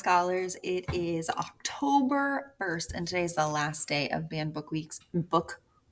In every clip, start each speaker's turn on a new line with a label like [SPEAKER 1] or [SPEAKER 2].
[SPEAKER 1] Scholars, it is October 1st, and today is the last day of Banned Book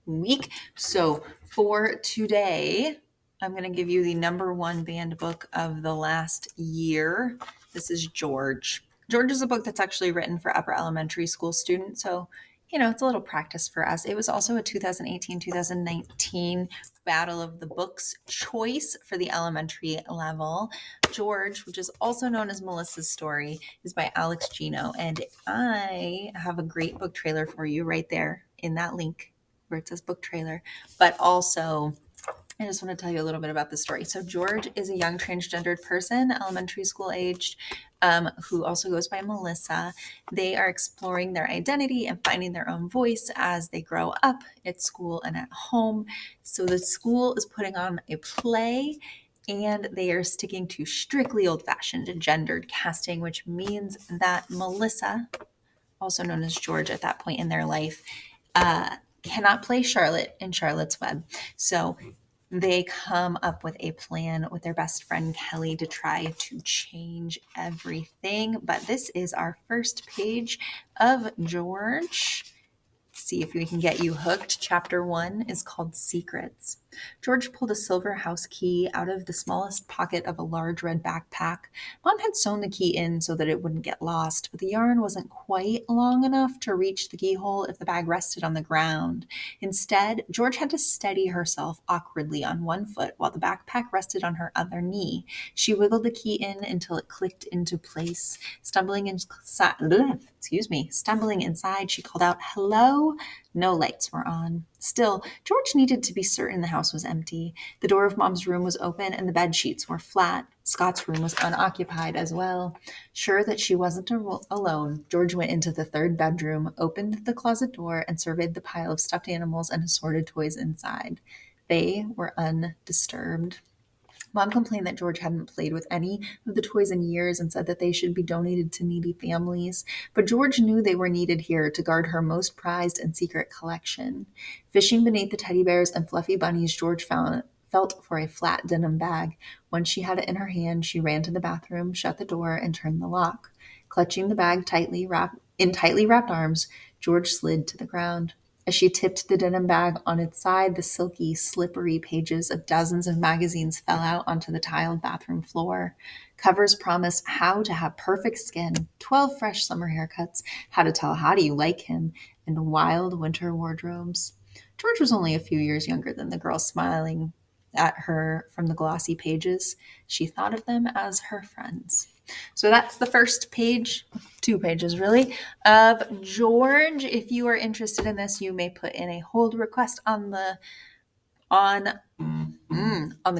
[SPEAKER 1] Week. So for today, I'm going to give you the number one banned book of the last year. This is George. George is a book that's actually written for upper elementary school students, so it's a little practice for us. It was also a 2018-2019 Battle of the Books choice for the elementary level. George, which is also known as Melissa's Story, is by Alex Gino, and I have a great book trailer for you right there in that link where it says book trailer. But also, I just want to tell you a little bit about the story. So George is a young transgendered person, elementary school aged, who also goes by Melissa. They are exploring their identity and finding their own voice as they grow up at school and at home. So the school is putting on a play, and they are sticking to strictly old-fashioned gendered casting, which means that Melissa, also known as George at that point in their life, cannot play Charlotte in Charlotte's Web. So they come up with a plan with their best friend Kelly to try to change everything. But this is our first page of George. See if we can get you hooked. Chapter 1 is called Secrets. George pulled a silver house key out of the smallest pocket of a large red backpack. Mom had sewn the key in so that it wouldn't get lost, but the yarn wasn't quite long enough to reach the keyhole if the bag rested on the ground. Instead, George had to steady herself awkwardly on one foot while the backpack rested on her other knee. She wiggled the key in until it clicked into place. Stumbling inside, she called out, "Hello?" No lights were on. Still, George needed to be certain the house was empty. The door of Mom's room was open and the bed sheets were flat. Scott's room was unoccupied as well. Sure that she wasn't alone, George went into the third bedroom, opened the closet door, and surveyed the pile of stuffed animals and assorted toys inside. They were undisturbed. Mom complained that George hadn't played with any of the toys in years and said that they should be donated to needy families. But George knew they were needed here to guard her most prized and secret collection. Fishing beneath the teddy bears and fluffy bunnies, George felt for a flat denim bag. Once she had it in her hand, she ran to the bathroom, shut the door, and turned the lock. Clutching the bag tightly wrapped arms, George slid to the ground. As she tipped the denim bag on its side, the silky, slippery pages of dozens of magazines fell out onto the tiled bathroom floor. Covers promised how to have perfect skin, 12 fresh summer haircuts, how to tell how do you like him, and wild winter wardrobes. George was only a few years younger than the girl smiling at her from the glossy pages. She thought of them as her friends. So that's the first page, 2 pages really, of George. If you are interested in this, you may put in a hold request on the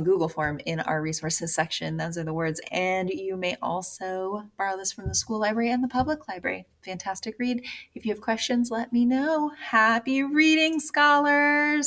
[SPEAKER 1] Google form in our resources section. Those are the words. And you may also borrow this from the school library and the public library. Fantastic read. If you have questions, let me know. Happy reading, scholars.